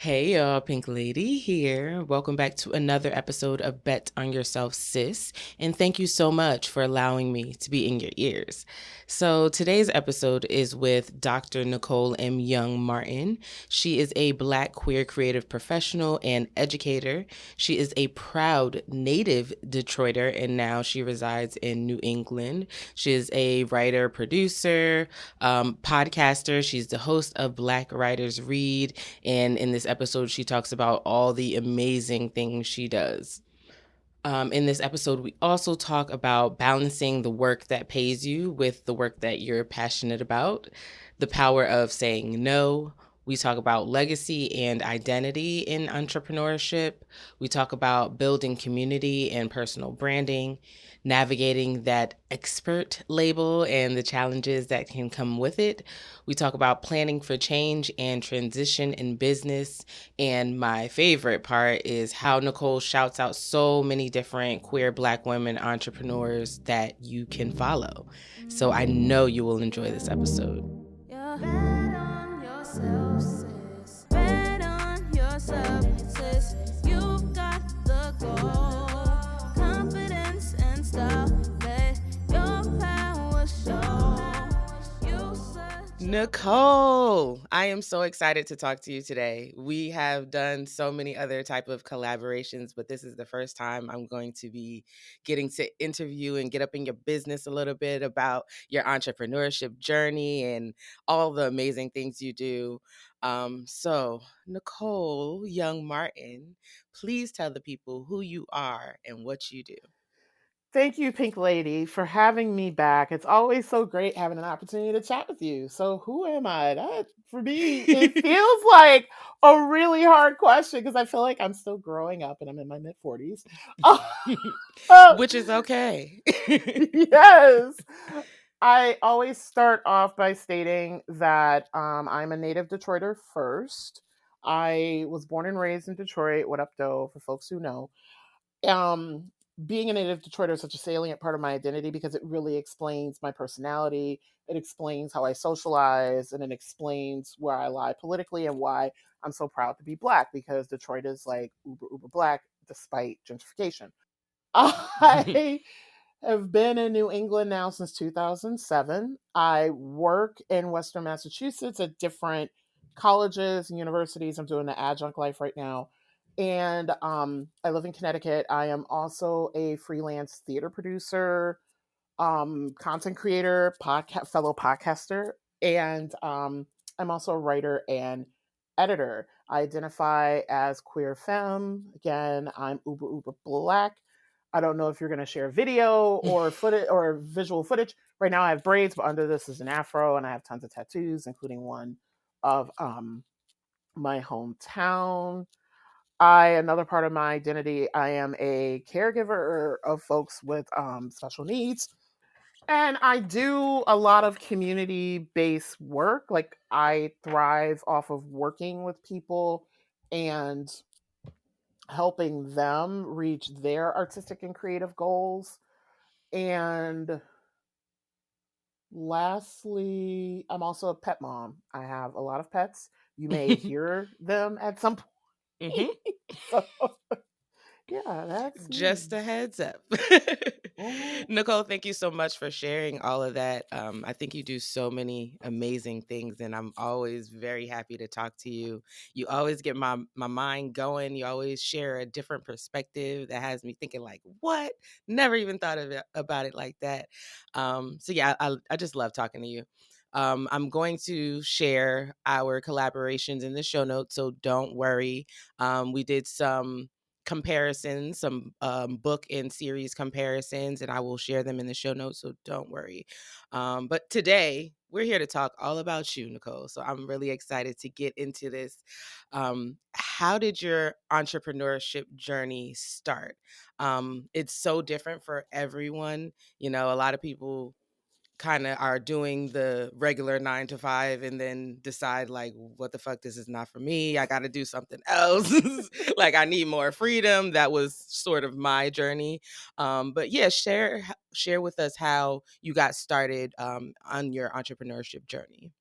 Hey y'all, Pink Lady here. Welcome back to another episode of Bet on Yourself, Sis. And thank you so much for allowing me to be in your ears. So, today's episode is with Dr. Nicole M. Young-Martin. She is a Black queer creative professional and educator. She is a proud native Detroiter, and now she resides in New England. She is a writer, producer, podcaster. She's the host of Black Writers Read, and in this episode, she talks about all the amazing things she does. In this episode, we also talk about balancing the work that pays you with the work that you're passionate about, the power of saying no. We talk about legacy and identity in entrepreneurship. We talk about building community and personal branding, navigating that expert label and the challenges that can come with it. We talk about planning for change and transition in business. And my favorite part is how Nicole shouts out so many different queer Black women entrepreneurs that you can follow. So I know you will enjoy this episode. Yeah. Bet on yourself, sis. Bet on yourself, sis. You've got the goal, confidence and style. Let your power show. Nicole, I am so excited to talk to you today. We have done so many other type of collaborations, but this is the first time I'm going to be getting to interview and get up in your business a little bit about your entrepreneurship journey and all the amazing things you do. So, Nicole Young-Martin, please tell the people who you are and what you do. Thank you, Pink Lady, for having me back. It's always so great having an opportunity to chat with you. So, who am I? That, for me, it feels like a really hard question because I feel like I'm still growing up and I'm in my mid 40s. Which is okay. Yes. I always start off by stating that I'm a native Detroiter first. I was born and raised in Detroit. What up, though, for folks who know? um Being a native Detroiter is such a salient part of my identity because it really explains my personality. It explains how I socialize, and it explains where I lie politically and why I'm so proud to be Black, because Detroit is like uber Black despite gentrification. I have been in New England now since 2007. I work in Western Massachusetts at different colleges and universities. I'm doing the adjunct life right now. And I live in Connecticut. I am also a freelance theater producer, content creator, fellow podcaster, and I'm also a writer and editor. I identify as queer femme. Again, I'm uber Black. I don't know if you're going to share video or footage or visual footage. Right now, I have braids, but under this is an afro, and I have tons of tattoos, including one of my hometown. Another part of my identity, I am a caregiver of folks with special needs. And I do a lot of community based work. Like, I thrive off of working with people and helping them reach their artistic and creative goals. And lastly, I'm also a pet mom. I have a lot of pets. You may hear them at some point. Mm-hmm. So, yeah, that's me. Just a heads up. Mhm. Nicole, thank you so much for sharing all of that. I think you do so many amazing things, and I'm always very happy to talk to you. You always get my mind going. You always share a different perspective that has me thinking, like, what? Never even thought of about it like that. So yeah, I just love talking to you. I'm going to share our collaborations in the show notes, so don't worry. We did some comparisons, some book and series comparisons, and I will share them in the show notes, so don't worry. But today, we're here to talk all about you, Nicole. So I'm really excited to get into this. How did your entrepreneurship journey start? It's so different for everyone. You know, a lot of people kind of are doing the regular 9 to 5 and then decide, like, what the fuck, this is not for me, I got to do something else. Like, I need more freedom. That was sort of my journey. But yeah, share with us how you got started on your entrepreneurship journey.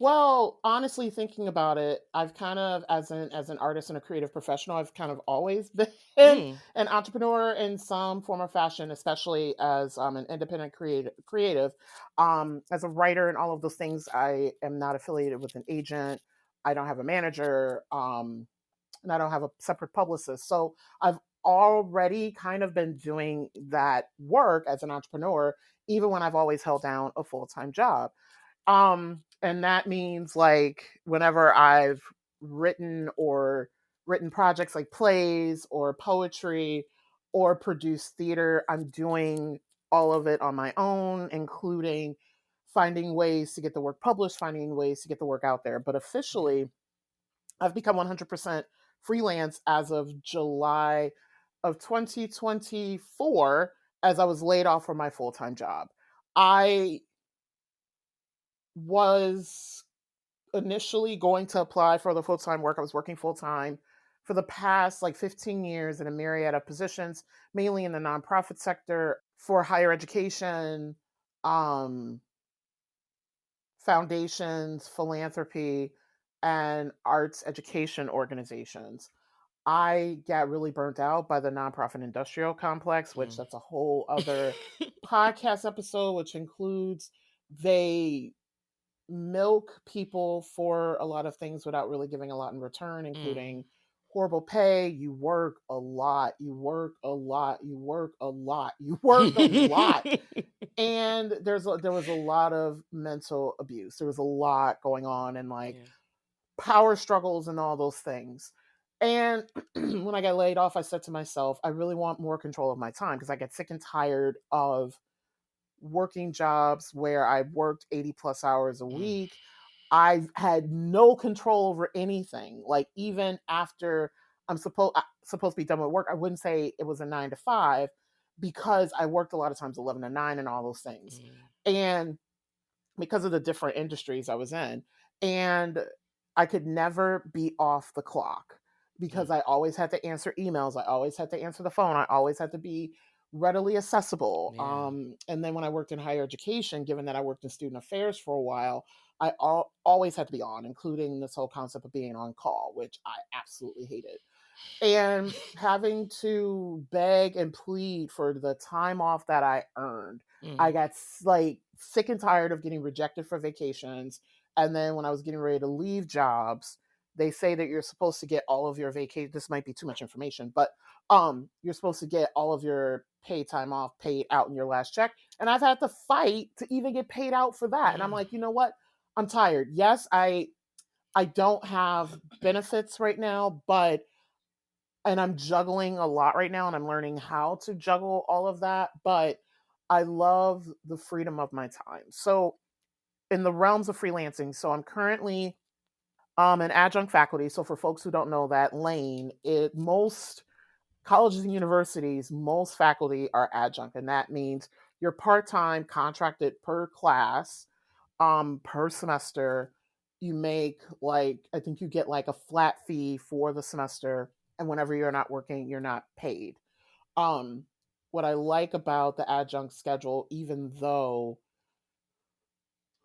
Well, honestly, thinking about it, I've kind of, as an artist and a creative professional, I've kind of always been Mm, an entrepreneur in some form or fashion, especially as an independent creative. As a writer and all of those things, I am not affiliated with an agent. I don't have a manager, and I don't have a separate publicist. So I've already kind of been doing that work as an entrepreneur, even when I've always held down a full time job. And that means like whenever I've written projects like plays or poetry or produced theater, I'm doing all of it on my own, including finding ways to get the work published, finding ways to get the work out there. But yeah. officially, I've become 100% freelance as of July of 2024, as I was laid off from my full time job. I was initially going to apply for the full time work. I was working full time for the past like 15 years in a myriad of positions, mainly in the nonprofit sector for higher education, um, foundations, philanthropy, and arts education organizations. I got really burnt out by the nonprofit industrial complex, which Mm. that's a whole other podcast episode, which includes they milk people for a lot of things without really giving a lot in return, Mm. including horrible pay. You work a lot, you work a lot, you work a lot, you work a lot. And there was a lot of mental abuse. There was a lot going on and like Yeah. power struggles and all those things. And when I got laid off, I said to myself, I really want more control of my time because I get sick and tired of working jobs where I worked 80 plus hours a Mm. week. I had no control over anything. Like even after supposed to be done with work, I wouldn't say it was a 9 to 5 because I worked a lot of times 11 to 9 and all those things. Mm. And because of the different industries I was in. And I could never be off the clock because Mm. I always had to answer emails. I always had to answer the phone. I always had to be readily accessible. Yeah. And then when I worked in higher education, given that I worked in student affairs for a while, I always had to be on, including this whole concept of being on call, which I absolutely hated and having to beg and plead for the time off that I earned. I Mm. got like sick and tired of getting rejected for vacations. And then when I was getting ready to leave jobs, they say that you're supposed to get all of your vacation. This might be too much information, but you're supposed to get all of your paid time off paid out in your last check. And I've had to fight to even get paid out for that. And I'm Mm. like, you know what? I'm tired. Yes, I don't have benefits right now, but and I'm juggling a lot right now and I'm learning how to juggle all of that, but I love the freedom of my time. So, in the realms of freelancing, so I'm currently an adjunct faculty. So, for folks who don't know that lane, most colleges and universities, most faculty are adjunct, and that means you're part time, contracted per class, per semester. You make like I think you get like a flat fee for the semester, and whenever you're not working, you're not paid. Um, what I like about the adjunct schedule, even though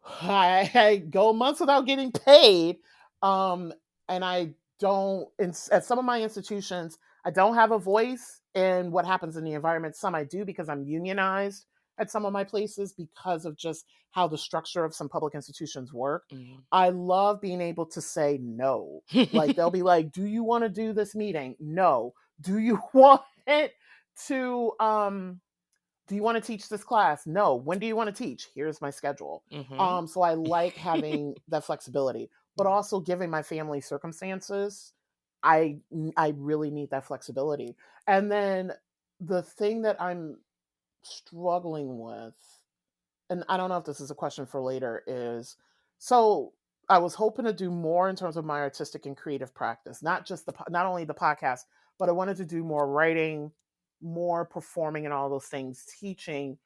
I go months without getting paid. Um, and I don't, at some of my institutions, I don't have a voice in what happens in the environment. Some I do because I'm unionized at some of my places because of just how the structure of some public institutions work. Mm. I love being able to say no. Like they'll be like, "Do you want to do this meeting?" No. "Do you want it to do you want to teach this class?" No. "When do you want to teach?" Here's my schedule. Mhm. So I like having that flexibility, but also given my family circumstances, I really need that flexibility. And then the thing that I'm struggling with, and I don't know if this is a question for later, is so I was hoping to do more in terms of my artistic and creative practice, not only the podcast, but I wanted to do more writing, more performing, and all those things. Teaching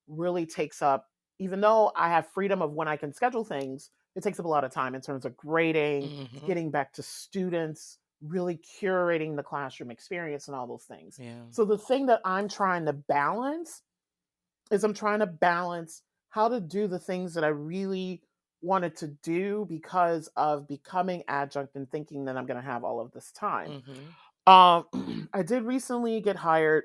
really takes up, even though I have freedom of when I can schedule things, it takes up a lot of time in terms of grading, Mhm. getting back to students, really curating the classroom experience, and all those things. Yeah. So the thing that I'm trying to balance is I'm trying to balance how to do the things that I really wanted to do because of becoming adjunct and thinking that I'm going to have all of this time. Mm-hmm. I did recently get hired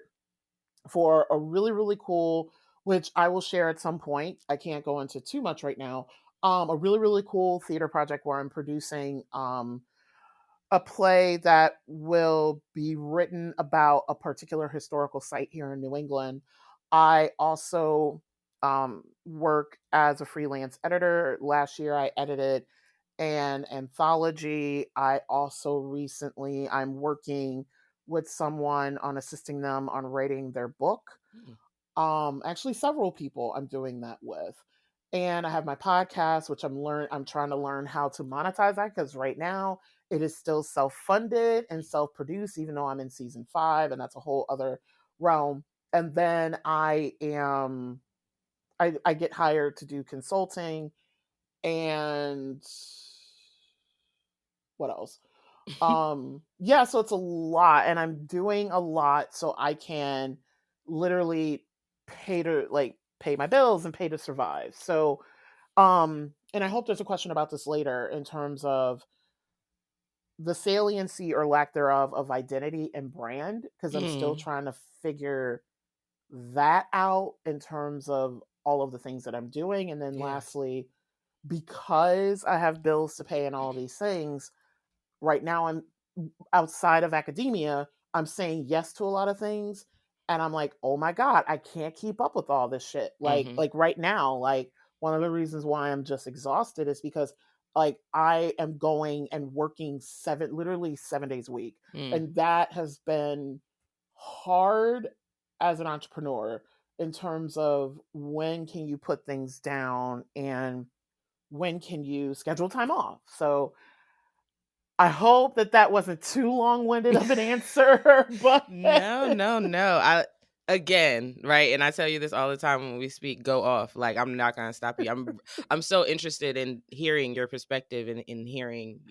for a really, really cool, which I will share at some point. I can't go into too much right now. A really, really cool theater project where I'm producing a play that will be written about a particular historical site here in New England. I also work as a freelance editor. Last year, I edited an anthology. I also recently I'm working with someone on assisting them on writing their book. Actually several people I'm doing that with. And I have my podcast, which I'm trying to learn how to monetize that, because right now it is still self-funded and self-produced, even though I'm in season 5, and that's a whole other realm. And then I get hired to do consulting, and what else? Yeah, so it's a lot, and I'm doing a lot so I can literally pay my bills and pay to survive. So and I hope there's a question about this later in terms of the saliency or lack thereof of identity and brand, because I'm still Mm. trying to figure that out in terms of all of the things that I'm doing. And then Yeah. lastly, because I have bills to pay and all these things, right now I'm outside of academia, I'm saying yes to a lot of things, and I'm like, "Oh my god, I can't keep up with all this shit." Mm-hmm. Like right now, like one of the reasons why I'm just exhausted is because like I am going and working literally 7 days a week. Mm. And that has been hard as an entrepreneur in terms of when can you put things down and when can you schedule time off. So I hope that that wasn't too long-winded of an answer, but No, no, no. I again, right? And I tell you this all the time when we speak, go off. Like I'm not gonna stop you. I'm so interested in hearing your perspective and in hearing,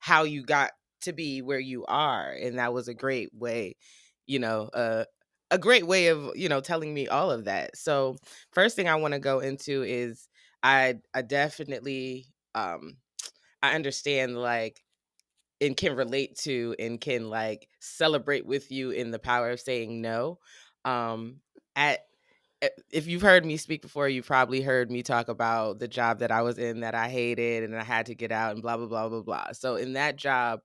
how you got to be where you are. And that was a great way, you know, uh a great way of, telling me all of that. So first thing I want to go into is I definitely I understand like and can relate to and can like celebrate with you in the power of saying no. Um at if you've heard me speak before, you probably heard me talk about the job that I was in that I hated and I had to get out and blah blah blah blah blah. So in that job,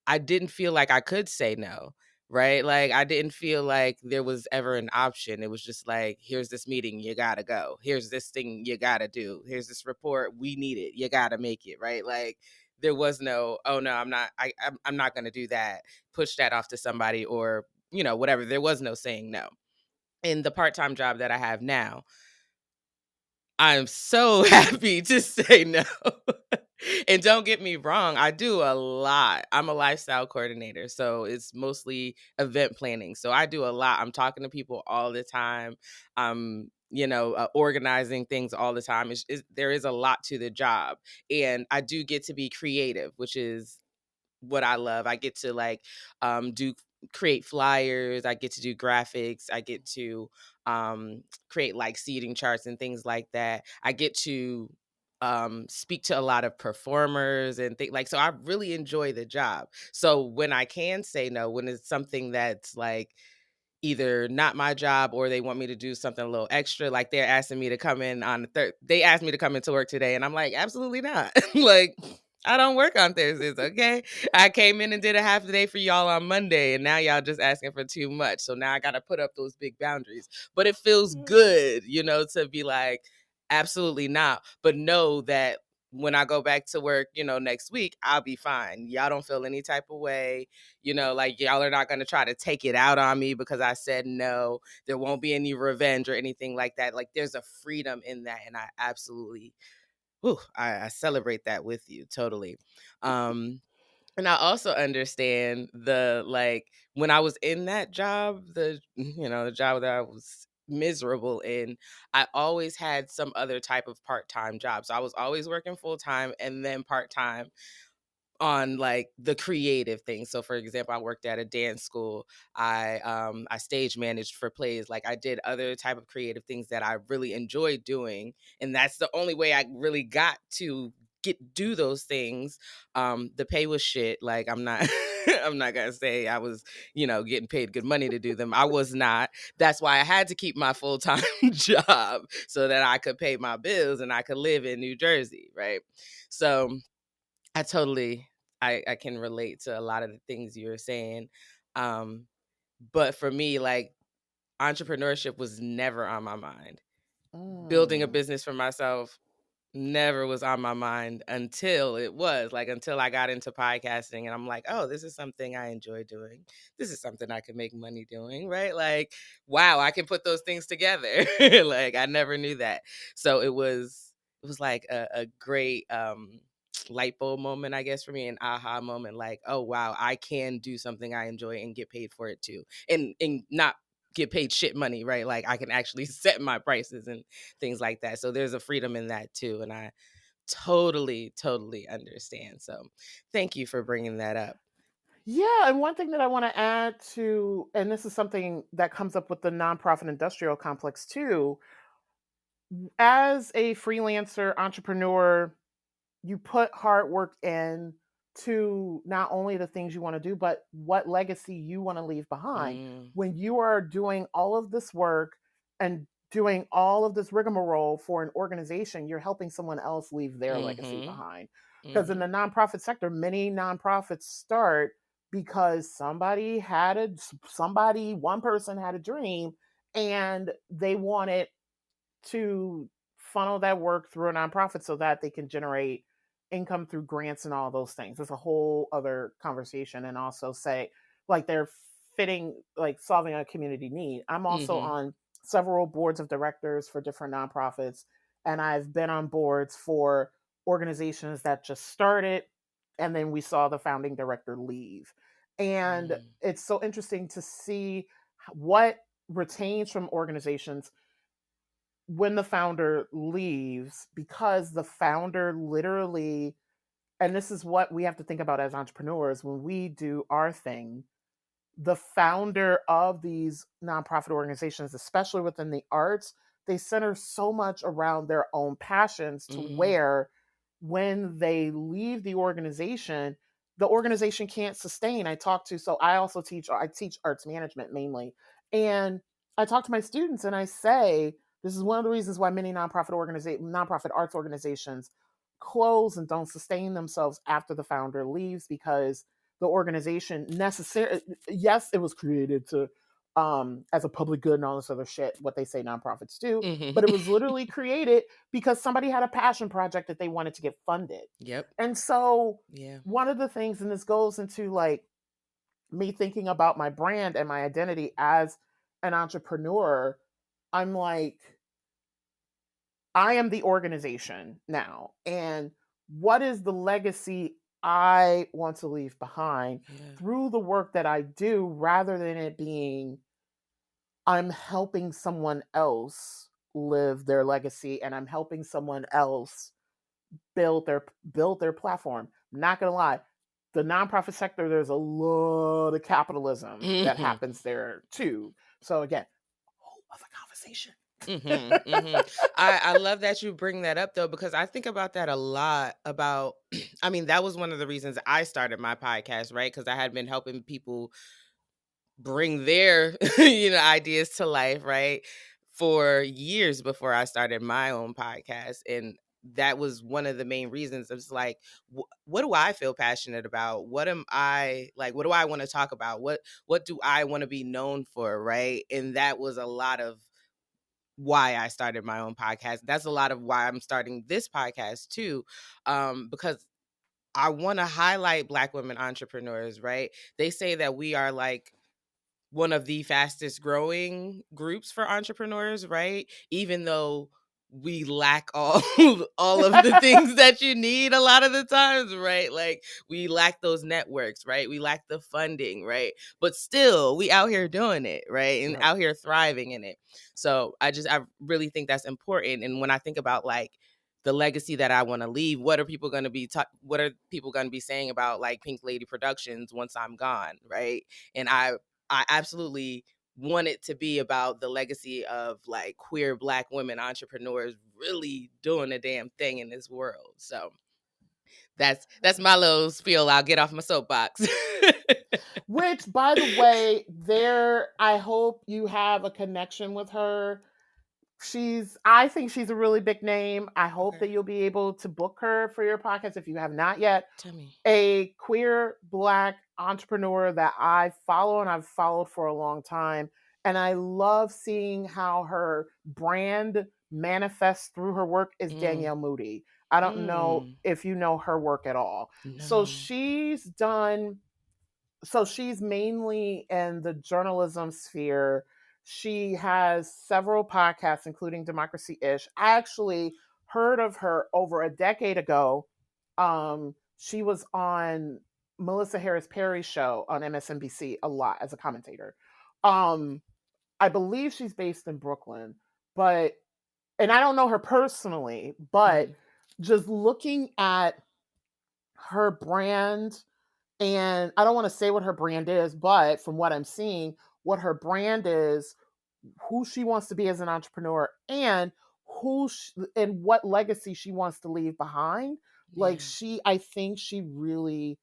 I didn't feel like I could say no, right? Like I didn't feel like there was ever an option. It was just like, here's this meeting, you gotta go. Here's this thing you gotta do. Here's this report, we need it. You gotta make it, right? Like there was no, oh no, I'm not gonna do that. Push that off to somebody or, whatever. There was no saying no. In the part-time job that I have now, I'm so happy to say no. And don't get me wrong, I do a lot. I'm a lifestyle coordinator, so it's mostly event planning. So I do a lot. I'm talking to people all the time. I'm, organizing things all the time. There is a lot to the job. And I do get to be creative, which is what I love. I get to like do create flyers, I get to do graphics, I get to create like seating charts and things like that. I get to speak to a lot of performers and think like so I really enjoy the job. So when I can say no, when it's something that's like either not my job or they want me to do something a little extra. Like they're asking me to come in on the third. They asked me to come into work today, and I'm like, absolutely not. Like, I don't work on Thursdays. Okay, I came in and did a half a day for y'all on Monday, and now y'all just asking for too much. So now I got to put up those big boundaries. But it feels good, to be like, absolutely not. But know that when I go back to work, next week, I'll be fine. Y'all don't feel any type of way. Like y'all are not going to try to take it out on me because I said no. There won't be any revenge or anything like that. Like there's a freedom in that. And I absolutely, I celebrate that with you totally. And I also understand the like when I was in that job, the job that I was miserable in, I always had some other type of part-time job. So I was always working full-time and then part-time on like the creative things. So for example, I worked at a dance school. I stage managed for plays. Like I did other type of creative things that I really enjoyed doing. And that's the only way I really got to do those things. The pay was shit. Like I'm not I'm not gonna say I was, getting paid good money to do them. I was not. That's why I had to keep my full-time job so that I could pay my bills and I could live in New Jersey, right? So I totally I can relate to a lot of the things you were saying. Um, but for me, like entrepreneurship was never on my mind. Building a Mm. business for myself never was on my mind until until I got into podcasting and I'm like, oh, this is something I enjoy doing. This is something I can make money doing, right? Like, wow, I can put those things together. Like I never knew that. So it was like a great light bulb moment, I guess, for me, an aha moment, like, oh wow, I can do something I enjoy and get paid for it too. And not get paid shit money, right? Like I can actually set my prices and things like that. So there's a freedom in that too. And I totally understand. So thank you for bringing that up. Yeah, and one thing that I want to add to, and this is something that comes up with the nonprofit industrial complex too, as a freelancer entrepreneur, you put hard work in to not only the things you want to do, but what legacy you want to leave behind. Mm, When you are doing all of this work and doing all of this rigmarole for an organization, you're helping someone else leave their legacy mm-hmm. behind. Because in Mm-hmm. the nonprofit sector, many nonprofits start because one person had a dream and they wanted to funnel that work through a nonprofit so that they can generate income through grants and all those things. It's a whole other conversation. And also say, like, they're fitting, like, solving a community need. I'm also Mm-hmm. on several boards of directors for different nonprofits, and I've been on boards for organizations that just started, and then we saw the founding director leave. And Mm, it's so interesting to see what retains from organizations when the founder leaves, because the founder literally, and this is what we have to think about as entrepreneurs when we do our thing, the founder of these nonprofit organizations, especially within the arts, they center so much around their own passions to mm, where when they leave the organization can't sustain. So I teach arts management mainly. And I talk to my students and I say, this is one of the reasons why many nonprofit arts organizations close and don't sustain themselves after the founder leaves, because the organization necessarily, yes, it was created to as a public good and all this other shit, what they say nonprofits do, but it mm-hmm. was literally created because somebody had a passion project that they wanted to get funded. Yep. And so Yeah. one of the things, and this goes into like me thinking about my brand and my identity as an entrepreneur, I'm like, I am the organization now. And what is the legacy I want to leave behind Yeah. through the work that I do, rather than it being I'm helping someone else live their legacy and I'm helping someone else build their platform. I'm not gonna lie, the nonprofit sector, there's a lot of capitalism that Mm-hmm. happens there too. So again, whole other conversation. Mm-hmm. Mm-hmm. I love that you bring that up though, because I think about that a lot about I mean, that was one of the reasons I started my podcast, right? Because I had been helping people bring their ideas to life, right, for years before I started my own podcast. And that was one of the main reasons. It was like, what do I feel passionate about? What am I like? What do I want to talk about? What do I want to be known for, right? And that was a lot of why I started my own podcast. That's a lot of why I'm starting this podcast too, because I want to highlight Black women entrepreneurs, right? They say that we are like one of the fastest growing groups for entrepreneurs, right? Even though we lack all all of the things that you need a lot of the times, right? Like we lack those networks, right? We lack the funding, right? But still, we out here doing it, right? And Yep. out here thriving in it. So I really think that's important. And when I think about like the legacy that I want to leave. What are people going to be what are people going to be saying about like Pink Lady Productions once I'm gone, right? And I absolutely want it to be about the legacy of like queer Black women entrepreneurs really doing a damn thing in this world. So that's my little spiel. I'll get off my soapbox. Which, by the way, I hope you have a connection with her. I think she's a really big name. I hope Okay. that you'll be able to book her for your podcast if you have not yet. Tell me. A queer Black entrepreneur that I follow and I've followed for a long time. And I love seeing how her brand manifests through her work is Mm. Danielle Moody. I don't know Mm. if you know her work at all. So No. she's mainly in the journalism sphere. She has several podcasts, including Democracy Ish. I actually heard of her over a decade ago. She was on Melissa Harris Perry's show on MSNBC a lot as a commentator. Um, I believe she's based in Brooklyn, but and I don't know her personally, but Mm-hmm. just looking at her brand, and I don't want to say what her brand is, but from what I'm seeing, what her brand is, who she wants to be as an entrepreneur, and and what legacy she wants to leave behind. Like Yeah. I think she really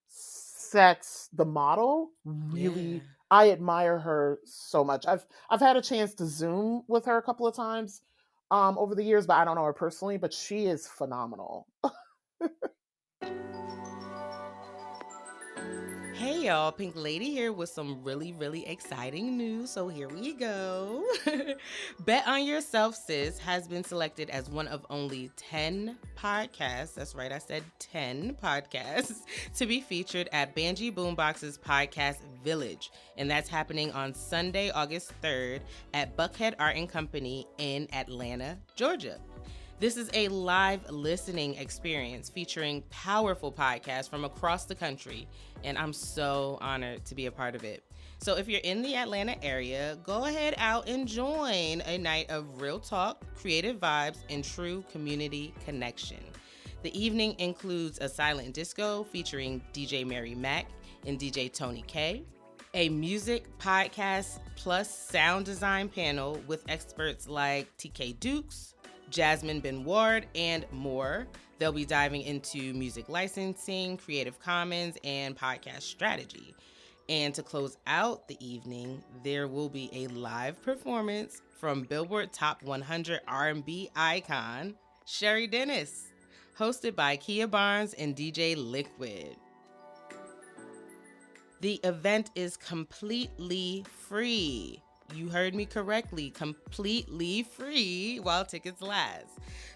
sets the model. Yeah. Really, I admire her so much. I've had a chance to Zoom with her a couple of times over the years, but I don't know her personally. But she is phenomenal. Hey y'all, Pink Lady here with some really, really exciting news. So here we go. Bet on Yourself, Sis has been selected as one of only 10 podcasts. That's right, I said 10 podcasts to be featured at Banji Boombox's podcast Village. And that's happening on Sunday, August 3rd at Buckhead Art and Company in Atlanta, Georgia. This is a live listening experience featuring powerful podcasts from across the country, and I'm so honored to be a part of it. So if you're in the Atlanta area, go ahead out and join a night of real talk, creative vibes, and true community connection. The evening includes a silent disco featuring DJ Mary Mack and DJ Tony K, a music podcast plus sound design panel with experts like TK Dukes, Jasmine Ben Ward, and more. They'll be diving into music licensing, Creative Commons, and podcast strategy. And to close out the evening, there will be a live performance from Billboard Top 100 R&B icon Sherry Dennis, hosted by Kia Barnes and DJ Liquid. The event is completely free. You heard me correctly, completely free while tickets last.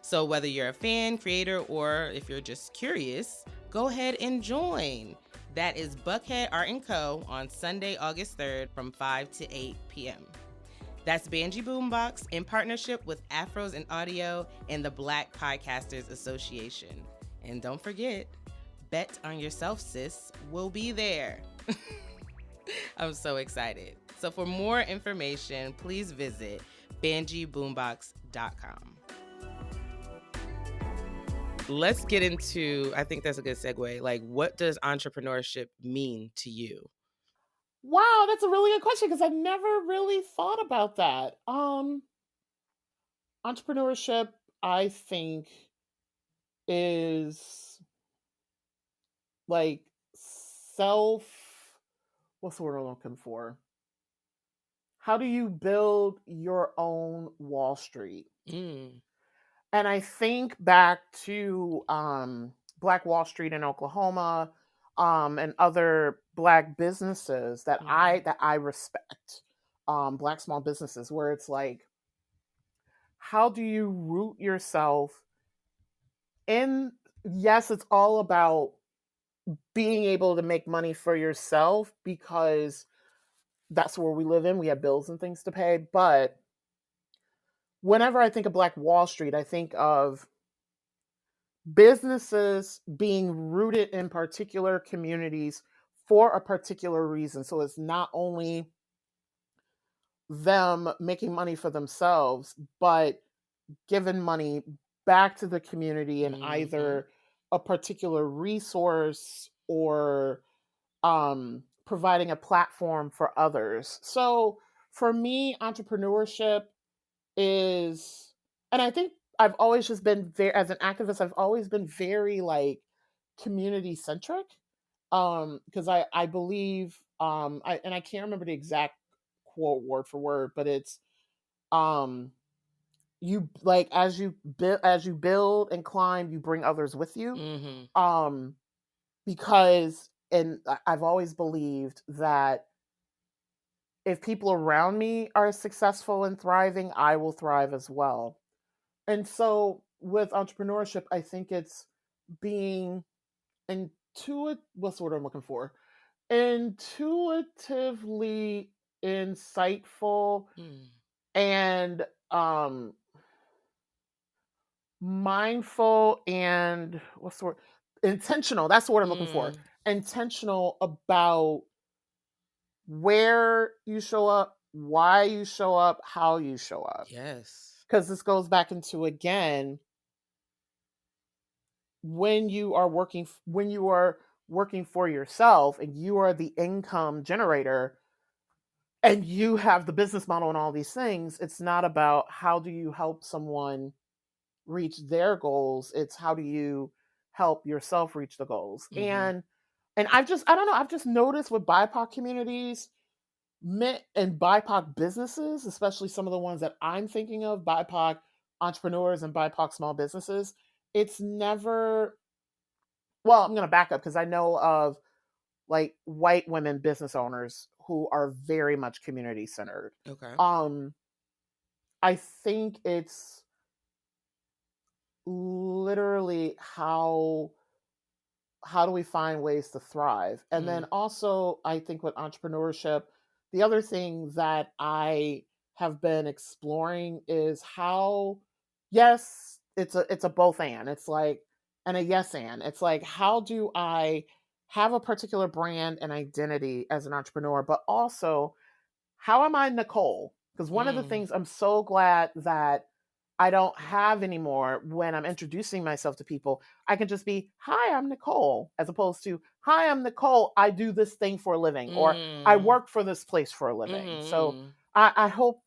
So whether you're a fan, creator, or if you're just curious, go ahead and join. That is Buckhead Art & Co. on Sunday, August 3rd from 5 to 8 p.m. That's Banji Boombox in partnership with Afros in Audio and the Black Podcasters Association. And don't forget, Bet on Yourself, Sis will be there. I'm so excited. So for more information, please visit banjiboombox.com. Let's get into, I think that's a good segue. Like, what does entrepreneurship mean to you? Wow, that's a really good question because I've never really thought about that. Entrepreneurship, I think, is like self. What's the word I'm looking for? How do you build your own Wall Street? Mm. And I think back to Black Wall Street in Oklahoma, and other Black businesses that I respect, Black small businesses, where it's like, how do you root yourself in? Yes, it's all about being able to make money for yourself because that's where we live in. We have bills and things to pay. But whenever I think of Black Wall Street, I think of businesses being rooted in particular communities for a particular reason. So it's not only them making money for themselves, but giving money back to the community in Mm-hmm. either a particular resource or providing a platform for others. So for me, entrepreneurship is, and I think I've always just been very, as an activist, I've always been very like community centric. Because I believe, and I can't remember the exact quote word for word, but it's, um, you like, as you build and climb, you bring others with you. Mm-hmm. Um, because, and I've always believed that if people around me are successful and thriving, I will thrive as well. And so with entrepreneurship, I think it's being intuitive. What's the word I'm looking for? Intuitively insightful Mm. and mindful and what's the word? Intentional. That's the word I'm looking for. Mm. Intentional about where you show up, why you show up, how you show up. Yes. Because this goes back into, again, when you are working for yourself and you are the income generator and you have the business model and all these things, it's not about how do you help someone reach their goals, it's how do you help yourself reach the goals. Mm-hmm. And I don't know, I've just noticed with BIPOC communities and BIPOC businesses, especially some of the ones that I'm thinking of, BIPOC entrepreneurs and BIPOC small businesses, it's never, well, I'm going to back up because I know of like white women business owners who are very much community centered. Okay. Um, I think it's literally how do we find ways to thrive? And then Mm. also, I think with entrepreneurship, the other thing that I have been exploring is how, yes, it's a both and. It's like, and a yes and. It's like, how do I have a particular brand and identity as an entrepreneur, but also how am I Nicole? Because one of the Mm. things I'm so glad that I don't have anymore when I'm introducing myself to people, I can just be, hi, I'm Nicole, as opposed to, hi, I'm Nicole, I do this thing for a living, or I Mm. work for this place for a living. So Mm-hmm. I hope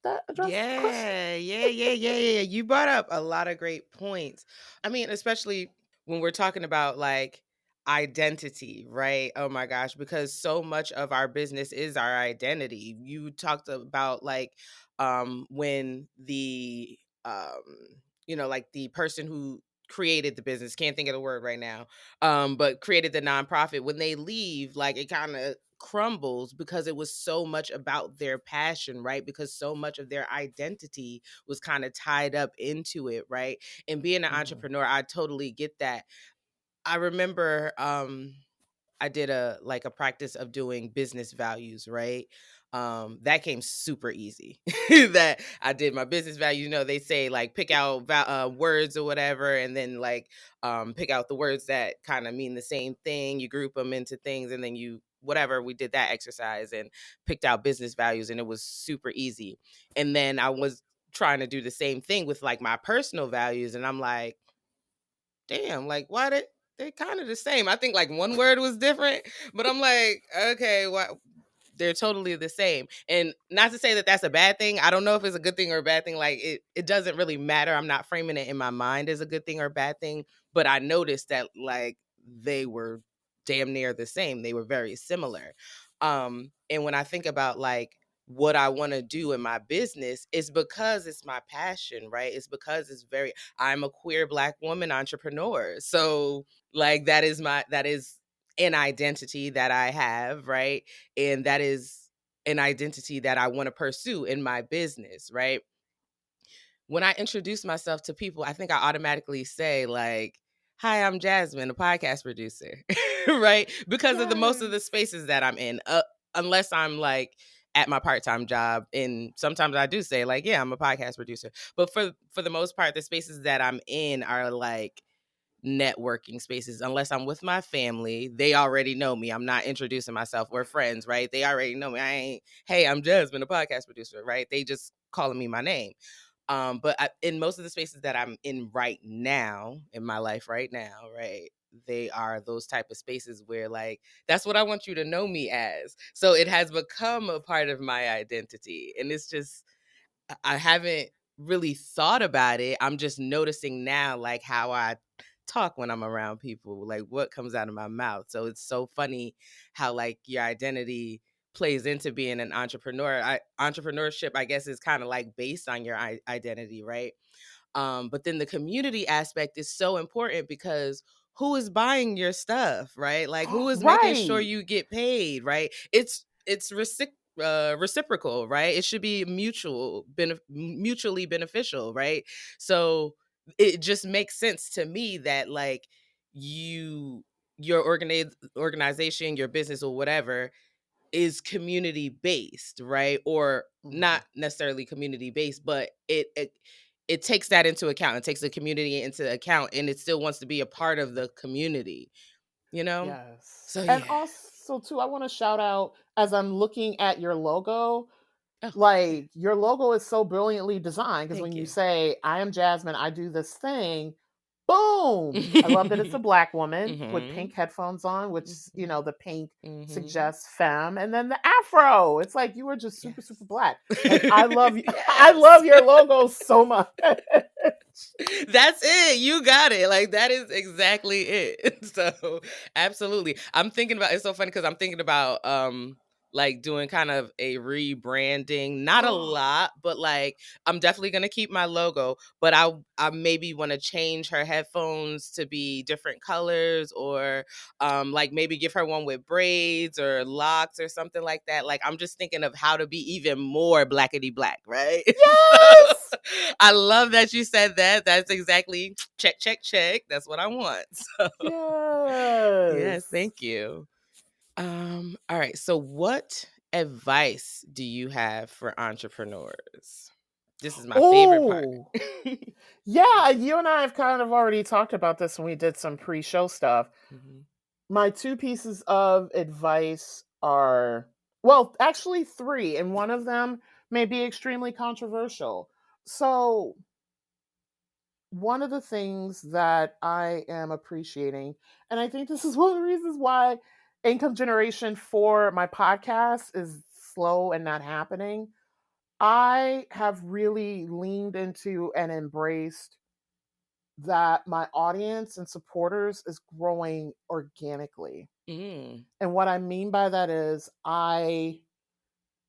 that addressed the question. Yeah. You brought up a lot of great points. I mean, especially when we're talking about like identity, right? Oh my gosh, because so much of our business is our identity. You talked about like when the like the person who created the business, can't think of the word right now, but created the nonprofit, when they leave, like it kind of crumbles because it was so much about their passion, right? Because so much of their identity was kind of tied up into it, right? And being an Mhm. entrepreneur, I totally get that. I remember I did a practice of doing business values, right? That came super easy. That I did my business value. They say like pick out words or whatever, and then like pick out the words that kind of mean the same thing. You group them into things, and then you whatever. We did that exercise and picked out business values, and it was super easy. And then I was trying to do the same thing with like my personal values, and I'm like, damn, like why they kind of the same. I think like one word was different, but I'm like, okay, why they're totally the same. And not to say that that's a bad thing. I don't know if it's a good thing or a bad thing. Like it doesn't really matter. I'm not framing it in my mind as a good thing or a bad thing, but I noticed that like they were damn near the same. They were very similar. And when I think about like what I want to do in my business, is because it's my passion, right? It's because I'm a queer Black woman entrepreneur. So like that is an identity that I have, right? And that is an identity that I want to pursue in my business, right? When I introduce myself to people, I think I automatically say like, "Hi, I'm Jasmine, a podcast producer," right? Because of the most of the Yes. spaces that I'm in, unless I'm like at my part-time job, and sometimes I do say like, "Yeah, I'm a podcast producer," but for the most part, the spaces that I'm in are like networking spaces. Unless I'm with my family, they already know me. I'm not introducing myself, or friends, right? They already know me. I ain't, hey, I'm Jasmine, a podcast producer, right? They just calling me my name. But in most of the spaces that I'm in right now, in my life right now, right, they are those type of spaces where like that's what I want you to know me as. So it has become a part of my identity, and it's just I haven't really thought about it. I'm just noticing now, like how I talk when I'm around people, like what comes out of my mouth. So it's so funny how like your identity plays into being an entrepreneur. Entrepreneurship, I guess, is kind of like based on your identity, right? But then the community aspect is so important because who is buying your stuff, right? Like who is making sure Right. you get paid, right? It's reciprocal, right? It should be mutually beneficial, right? So it just makes sense to me that like you your organization, your business or whatever is community based, right? Or Mhm. not necessarily community based, but it takes that into account. It takes the community into account, and it still wants to be a part of the community, you know? Yes. So And yeah. also too, I want to shout out as I'm looking at your logo, Oh, yeah. like your logo is so brilliantly designed because when Thank you you. say, I am Jasmine, I do this thing, boom. I love that it's a black woman with Mhm. pink headphones on, which, Mhm. the pink Mhm. suggests femme. And then the afro. It's like you were just super, super Yes. black. Like I love you. I Yes. love your logo so much. That's it. You got it. Like that is exactly it. So, absolutely. I'm thinking about it's so funny cuz I'm thinking about like doing kind of a rebranding. Not a lot, but like I'm definitely going to keep my logo, but I maybe want to change her headphones to be different colors or like maybe give her one with braids or locks or something like that. Like I'm just thinking of how to be even more blackety black, right? So Yes. I love that you said that. That's exactly check, check, check. That's what I want. So yes, Yes. thank you. All right. So what advice do you have for entrepreneurs? This is my favorite part. Oh, yeah. You and I have kind of already talked about this when we did some pre show stuff. Mhm. My two pieces of advice are, well, actually three, and one of them may be extremely controversial. So, one of the things that I am appreciating, and I think this is one of the reasons why income generation for my podcast is slow and not happening. I have really leaned into and embraced that my audience and supporters is growing organically. Mm. And what I mean by that is, I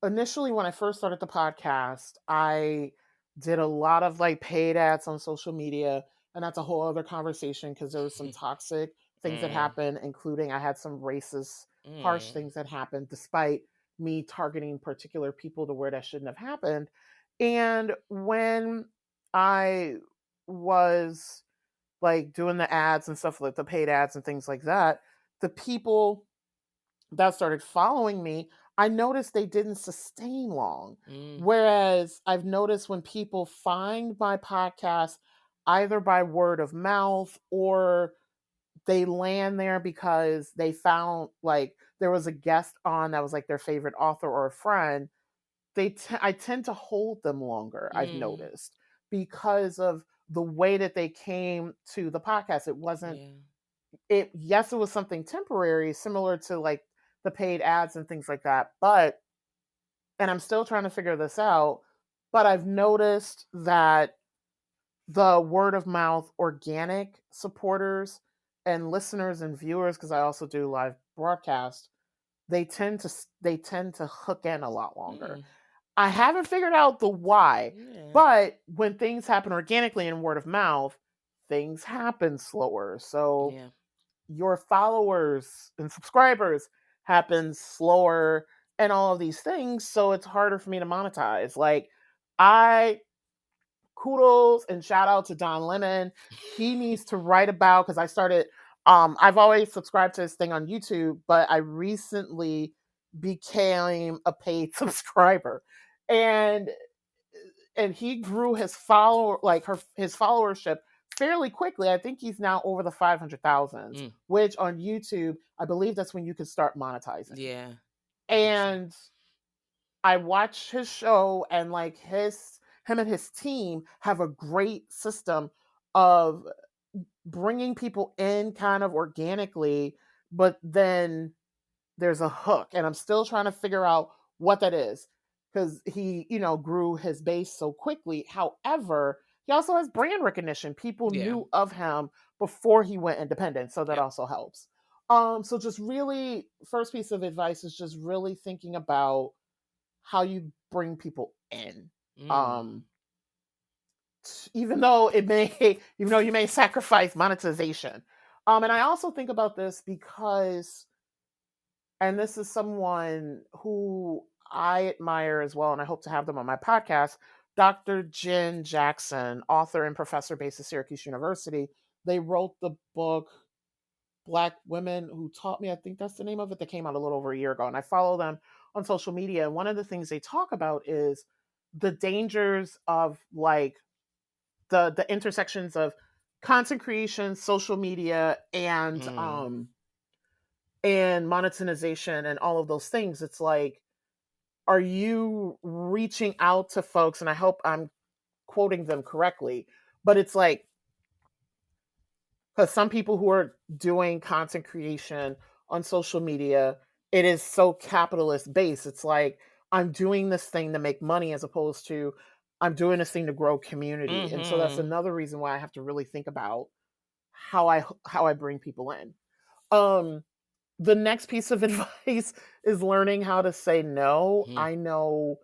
initially, when I first started the podcast, I did a lot of like paid ads on social media. And that's a whole other conversation because there was some toxic things that Mm. happened, including I had some racist, harsh Mm. things that happened, despite me targeting particular people to where that shouldn't have happened. And when I was like doing the ads and stuff, like the paid ads and things like that, the people that started following me, I noticed they didn't sustain long. Mm. Whereas I've noticed when people find my podcast either by word of mouth or they land there because they found like there was a guest on that was like their favorite author or a friend, I tend to hold them longer, I've Mm. noticed, because of the way that they came to the podcast. It wasn't Yeah. it yes, it was something temporary, similar to like the paid ads and things like that. But and I'm still trying to figure this out, but I've noticed that the word of mouth organic supporters and listeners and viewers, because I also do live broadcast, they tend to hook in a lot longer. Mm. I haven't figured out the why, Yeah. but when things happen organically in word of mouth, things happen slower. So Yeah. your followers and subscribers happen slower and all of these things. So it's harder for me to monetize. Like, I kudos and shout out to Don Lemon. He needs to write about, because I started, I've always subscribed to his thing on YouTube, but I recently became a paid subscriber. And he grew his his followership fairly quickly. I think he's now over the 500,000, Mm. which on YouTube, I believe that's when you can start monetizing. Yeah. I think so. And I watched his show, and like him and his team have a great system of bringing people in kind of organically, but then there's a hook, and I'm still trying to figure out what that is, because he, grew his base so quickly. However, he also has brand recognition. People Yeah. knew of him before he went independent, so that Yep. also helps. So just really, first piece of advice is just really thinking about how you bring people in. Mm. Um, even though even though you may sacrifice monetization. And I also think about this because, and this is someone who I admire as well, and I hope to have them on my podcast, Dr. Jen Jackson, author and professor based at Syracuse University. They wrote the book Black Women Who Taught Me. I think that's the name of it. That came out a little over a year ago. And I follow them on social media. And one of the things they talk about is the dangers of like the intersections of content creation, social media, Mm. and monetization and all of those things. It's like, are you reaching out to folks? And I hope I'm quoting them correctly, but it's like, because some people who are doing content creation on social media, it is so capitalist based. It's like, I'm doing this thing to make money as opposed to I'm doing this thing to grow community. And so that's Mm-hmm. another reason why I have to really think about how I bring people in. Um, the next piece of advice is learning how to say no. Mm-hmm. I know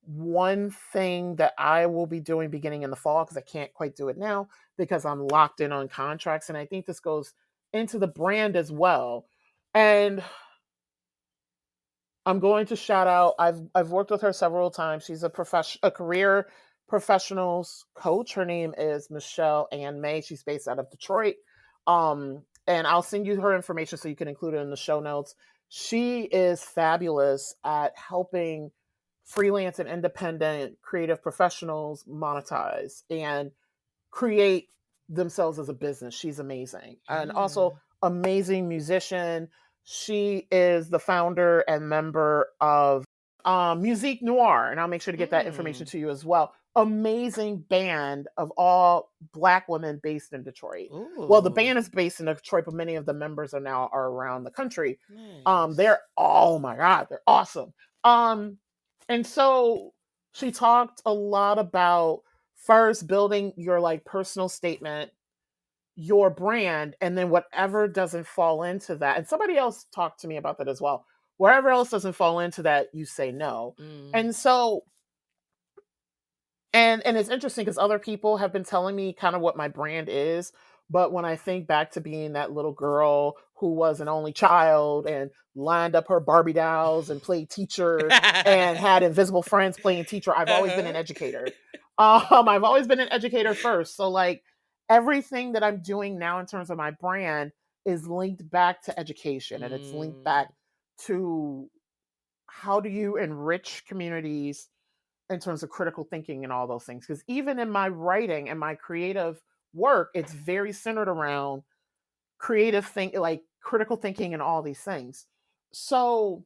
one thing that I will be doing beginning in the fall, because I can't quite do it now because I'm locked in on contracts. And I think this goes into the brand as well. And I'm going to shout out. I've worked with her several times. She's a career professionals coach. Her name is Michelle Ann May. She's based out of Detroit. And I'll send you her information so you can include it in the show notes. She is fabulous at helping freelance and independent creative professionals monetize and create themselves as a business. She's amazing. And also Yeah. amazing musician. She is the founder and member of Musique Noire, and I'll make sure to get that information Mm. to you as well. Amazing band of all Black women based in Detroit. Well, the Ooh. band is based in Detroit, but many of the members are around the country. Nice. They're, oh my god, they're awesome. Um, and so she talked a lot about first building your like personal statement, your brand, and then whatever doesn't fall into that. And somebody else talked to me about that as well. Wherever else doesn't fall into that, you say no. Mm. And so, and it's interesting because other people have been telling me kind of what my brand is, but when I think back to being that little girl who was an only child and lined up her Barbie dolls and played teacher and had invisible friends playing teacher, I've always been an Uh-huh. educator. I've always been an educator first. So like everything that I'm doing now in terms of my brand is linked back to education, and it's linked back Mm. to how do you enrich communities in terms of critical thinking and all those things. Because even in my writing and my creative work, it's very centered around creative think, like critical thinking and all these things. So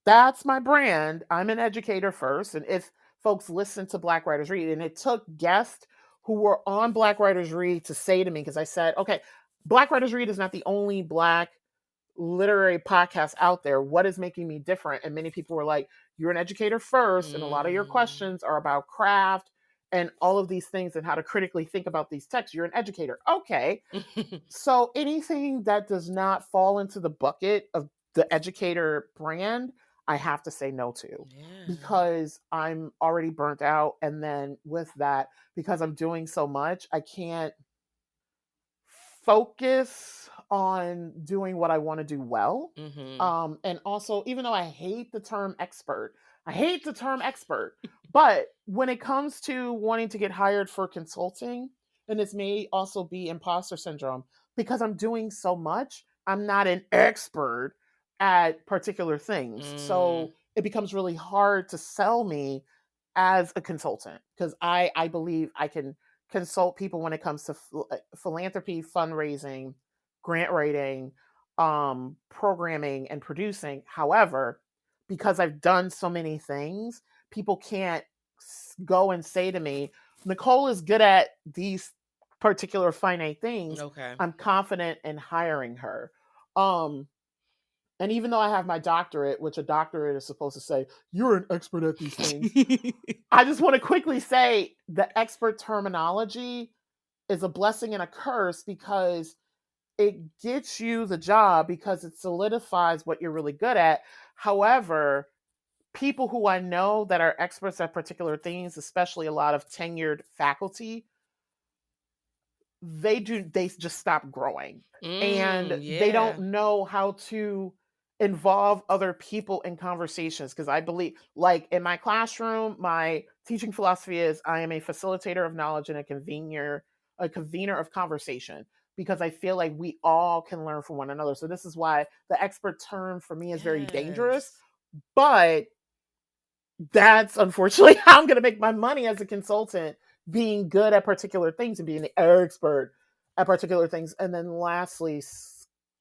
that's my brand. I'm an educator first. And if folks listen to Black Writers Read, and it took guests who were on Black Writers Read to say to me, because I said, okay, Black Writers Read is not the only Black literary podcast out there. What is making me different? And many people were like, you're an educator first, and a lot of your Mm. questions are about craft and all of these things and how to critically think about these texts. You're an educator. Okay. So anything that does not fall into the bucket of the educator brand, I have to say no to, Yeah. because I'm already burnt out. And then with that, because I'm doing so much, I can't focus on doing what I want to do well. Mm-hmm. And also, even though I hate the term expert, I hate the term expert, but when it comes to wanting to get hired for consulting, and this may also be imposter syndrome, because I'm doing so much, I'm not an expert at particular things. Mm. So it becomes really hard to sell me as a consultant, because I believe I can consult people when it comes to philanthropy, fundraising, grant writing, programming, and producing. However, because I've done so many things, people can't go and say to me, Nicole is good at these particular finite things. Okay. I'm confident in hiring her. And even though I have my doctorate, which a doctorate is supposed to say, you're an expert at these things, I just want to quickly say the expert terminology is a blessing and a curse because it gets you the job because it solidifies what you're really good at. However, people who I know that are experts at particular things, especially a lot of tenured faculty, they just stop growing. And they don't know how to involve other people in conversations. Because I believe, like in my classroom, my teaching philosophy is I am a facilitator of knowledge and a convener of conversation, because I feel like we all can learn from one another. So this is why the expert term for me is very dangerous. But that's unfortunately how I'm going to make my money as a consultant, being good at particular things and being the expert at particular things. And then lastly,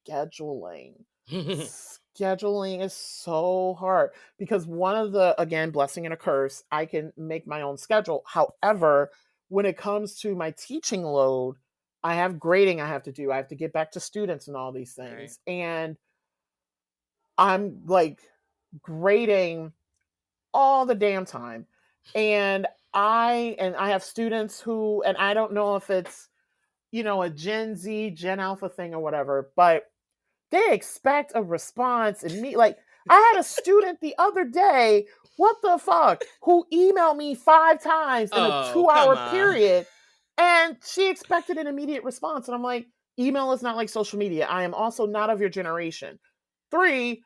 scheduling. Scheduling is so hard because one of the, again, blessing and a curse, I can make my own schedule. However, when it comes to my teaching load, I have grading I have to do. I have to get back to students and all these things. Right. And I'm like grading all the damn time. And I have students who, and I don't know if it's, a Gen Z, Gen Alpha thing or whatever, but they expect a response in me. Like, I had a student the other day, what the fuck, who emailed me 5 times in a 2-hour period, and she expected an immediate response. And I'm like, email is not like social media. I am also not of your generation. 3,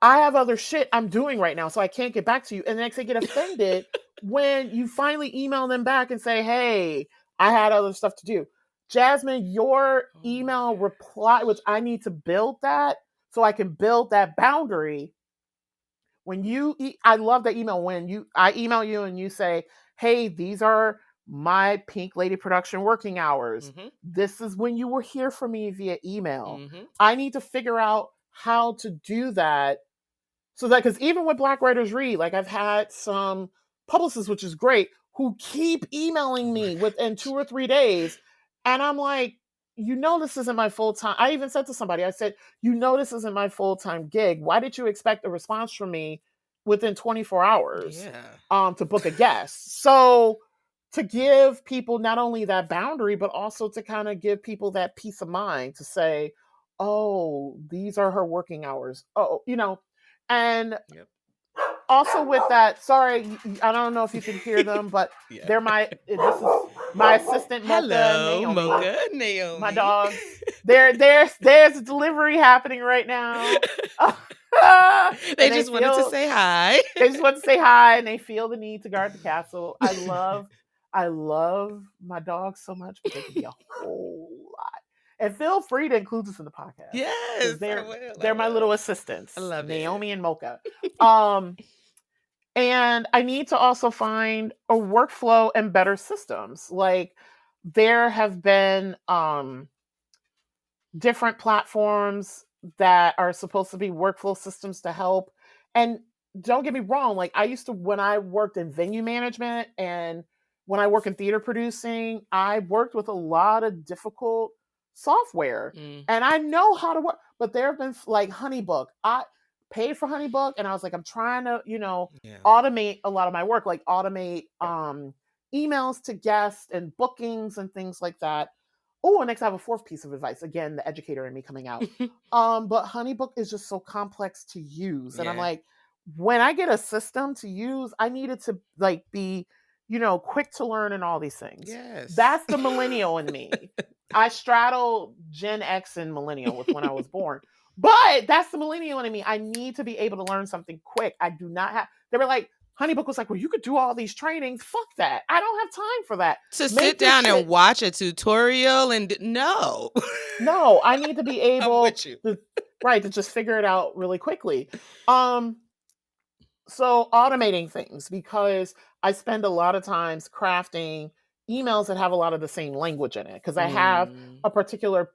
I have other shit I'm doing right now, so I can't get back to you. And the next they get offended when you finally email them back and say, hey, I had other stuff to do. Jasmine, your email reply, which I need to build that so I can build that boundary. When I love that email when I email you and you say, hey, these are my Pink Lady production working hours. Mm-hmm. This is when you will hear from me via email. Mm-hmm. I need to figure out how to do that. So that, because even with Black Writers Read, like I've had some publicists, which is great, who keep emailing me within 2 or 3 days. And I'm like, this isn't my full-time. I even said to somebody, I said, this isn't my full-time gig. Why did you expect a response from me within 24 hours to book a guest? So to give people not only that boundary, but also to kind of give people that peace of mind to say, oh, these are her working hours. Oh, and also with that, sorry, I don't know if you can hear them, but this is my assistant, Mocha and Naomi. My dogs. There's a delivery happening right now. They just wanted to say hi. They just want to say hi, and they feel the need to guard the castle. I love my dogs so much, but they can be a whole lot. And feel free to include this in the podcast. Yes, they're my little assistants. I love Naomi and Mocha. And I need to also find a workflow and better systems. Like there have been different platforms that are supposed to be workflow systems to help. And don't get me wrong, like I used to, when I worked in venue management and when I work in theater producing, I worked with a lot of difficult software and I know how to work, but there have been like HoneyBook. I paid for HoneyBook and I was like, I'm trying to, automate a lot of my work, like automate emails to guests and bookings and things like that. Oh, and next I have a 4th piece of advice. Again, the educator in me coming out. But HoneyBook is just so complex to use. And I'm like, when I get a system to use, I need it to like be, quick to learn and all these things. Yes. That's the millennial in me. I straddle Gen X and millennial with when I was born. But that's the millennial in me. I need to be able to learn something quick. I do not have, they were like, HoneyBook was like, well, you could do all these trainings. Fuck that. I don't have time for that. To sit down and watch a tutorial and no. No, I need to be able to just figure it out really quickly. So automating things, because I spend a lot of times crafting emails that have a lot of the same language in it, because I have a particular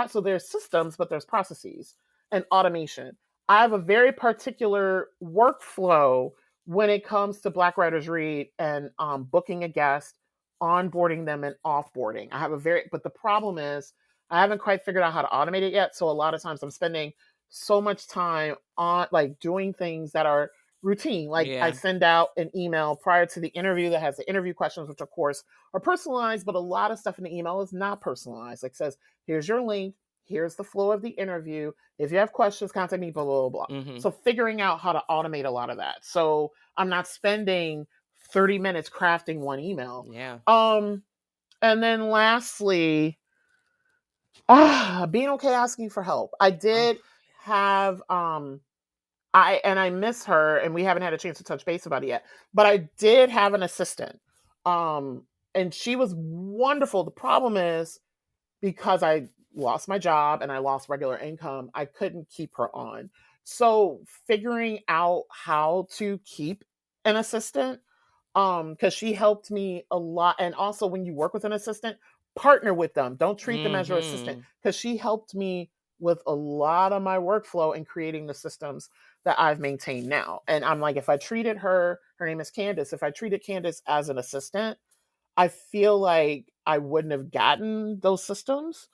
so there's systems, but there's processes and automation. I have a very particular workflow when it comes to Black Writers Read and booking a guest, onboarding them, and offboarding. I have but the problem is I haven't quite figured out how to automate it yet. So a lot of times I'm spending so much time on like doing things that are routine. Like I Yeah. send out an email prior to the interview that has the interview questions, which of course are personalized, but a lot of stuff in the email is not personalized. Like says, here's your link, here's the flow of the interview. If you have questions, contact me, blah, blah, blah. Mm-hmm. So figuring out how to automate a lot of that. So I'm not spending 30 minutes crafting one email. Yeah. And then lastly, being okay asking for help. I Oh, did have I miss her and we haven't had a chance to touch base about it yet. But I did have an assistant. And she was wonderful. The problem is because I lost my job and I lost regular income, I couldn't keep her on. So figuring out how to keep an assistant, because she helped me a lot. And also when you work with an assistant, partner with them. Don't treat them as your assistant mm-hmm. because she helped me with a lot of my workflow and creating the systems that I've maintained now. And I'm like, if I treated her name is Candace, if I treated Candace as an assistant, I feel like I wouldn't have gotten those systems.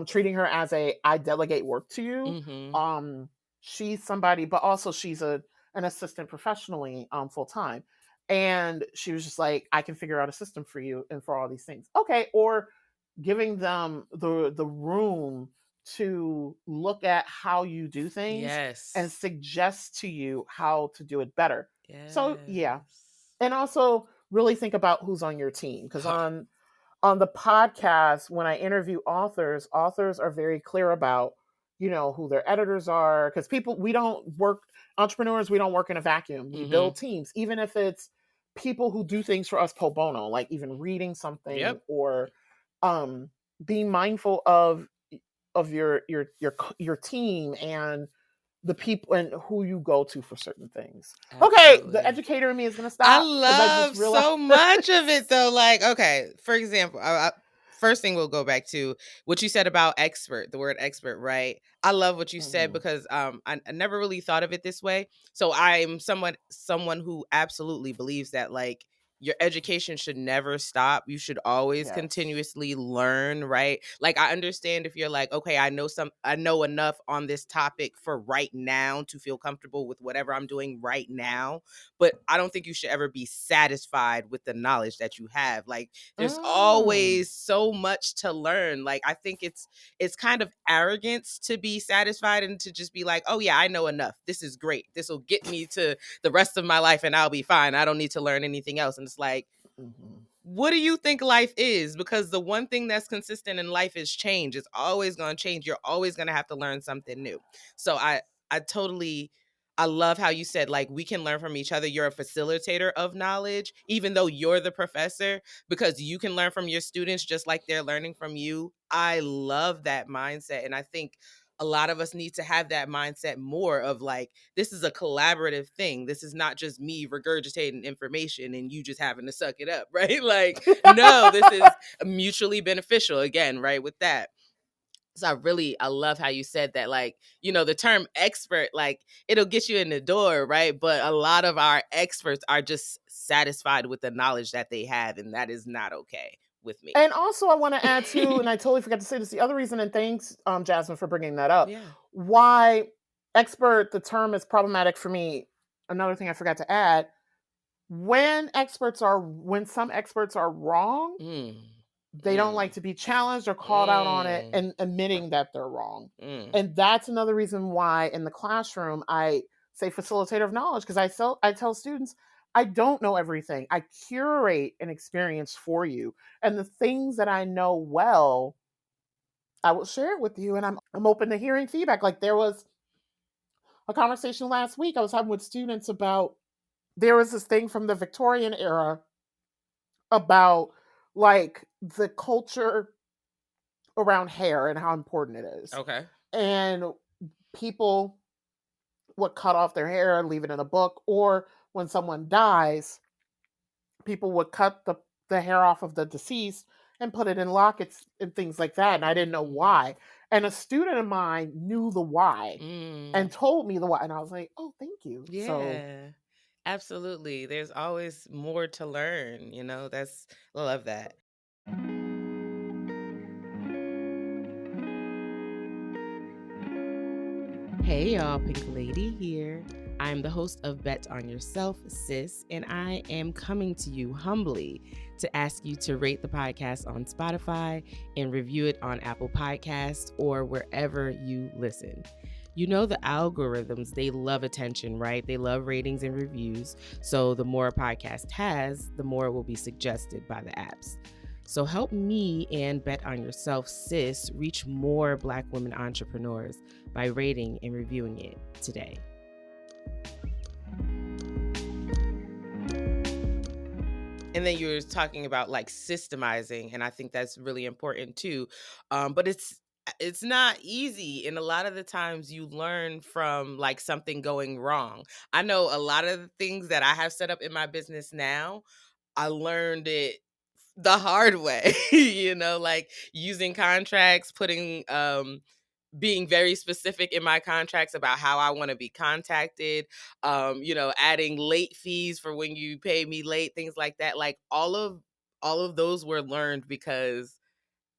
Treating her as I delegate work to you. Mm-hmm. She's somebody, but also she's an assistant professionally, full time. And she was just like, I can figure out a system for you and for all these things. Okay, or giving them the room to look at how you do things and Yes. suggest to you how to do it better. So yeah, Yes. and also really think about who's on your team because on the podcast when I interview authors are very clear about who their editors are because people we don't work entrepreneurs we don't work in a vacuum. We Mm-hmm. build teams even if it's people who do things for us pro bono like even reading something Yep. or um being mindful of your team and the people and who you go to for certain things. Okay, the Absolutely. educator in me is going to I stop because I just love realized. so much of it though. Like, okay, for example, first thing we'll go back to what you said about expert, the word expert, right? I love what you said Mhm. because I never really thought of it this way. So I'm someone who absolutely believes that like your education should never stop. You should always Yes. continuously learn, right? Like I understand if you're like, okay, I know enough on this topic for right now to feel comfortable with whatever I'm doing right now, but I don't think you should ever be satisfied with the knowledge that you have. Like there's Mm. always so much to learn. Like I think it's kind of arrogance to be satisfied and to just be like, "Oh yeah, I know enough. This is great. This will get me to the rest of my life and I'll be fine. I don't need to learn anything else." And it's like, Mhm. what do you think life is? Because the one thing that's consistent in life is change. It's always going to change. You're always going to have to learn something new. So I totally I love how you said like we can learn from each other. You're a facilitator of knowledge even though you're the professor because you can learn from your students just like they're learning from you. I love that mindset and I think a lot of us need to have that mindset more of like this is a collaborative thing. This is not just me regurgitating information and you just having to suck it up, right? Like, no, this is mutually beneficial again, right? With that. So I love how you said that, like, the term expert, like, it'll get you in the door, right? But a lot of our experts are just satisfied with the knowledge that they have, and that is not okay with me. And also, I want to add too, and I totally forgot to say this. The other reason, and thanks, Jasmine, for bringing that up. Yeah. Why expert? The term is problematic for me. Another thing I forgot to add: when some experts are wrong, Mm, they don't like mm, to be challenged or called out on it mm, and admitting that they're wrong. mm. And that's another reason why in the classroom I say facilitator of knowledge because I tell students I don't know everything. I curate an experience for you. And the things that I know well, I will share it with you and I'm open to hearing feedback. Like there was a conversation last week I was having with students about there was this thing from the Victorian era about like the culture around hair and how important it is. Okay. And people would cut off their hair and leave it in a book, or when someone dies, people would cut the hair off of the deceased and put it in lockets and things like that. And I didn't know Mm, why. And a student of mine knew the why and mm. told me the why. And I was like, oh, thank you. So Yeah. Absolutely. There's always more to learn, I love that. Hey y'all, Pink Lady here. I'm the host of Bet on Yourself, Sis, and I am coming to you humbly to ask you to rate the podcast on Spotify and review it on Apple Podcasts or wherever you listen. You know the algorithms, they love attention, right? They love ratings and reviews. So the more a podcast has, the more it will be suggested by the apps. So help me and Bet on Yourself, Sis, reach more Black women entrepreneurs by rating and reviewing it today. And then you were talking about like systemizing, and I think that's really important too. But it's not easy, and a lot of the times you learn from like something going wrong. I know a lot of the things that I have set up in my business now, I learned it the hard way, like using contracts, putting being very specific in my contracts about how I want to be contacted, adding late fees for when you pay me late, things like that. Like all of those were learned because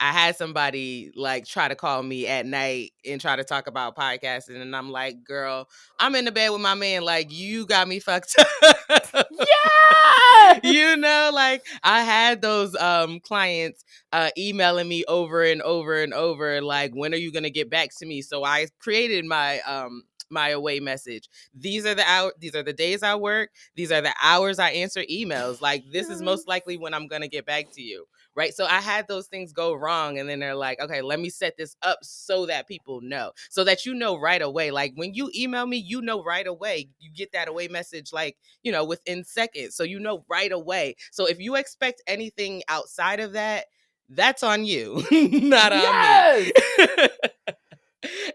I had somebody like try to call me at night and try to talk about podcasting. And I'm like, girl, I'm in the bed with my man. Like, you got me fucked up. Yes! Like I had those clients emailing me over and over and over, like, when are you gonna get back to me? So I created my away message. These are the days I work. These are the hours I answer emails. Like, this is Yes. most likely when I'm gonna get back to you. Right. So I had those things go wrong. And then they're like, okay, let me set this up so that people know, so that right away. Like when you email me, right away. You get that away message, like, within seconds. So right away. So if you expect anything outside of that, that's on you, not on me. Yes!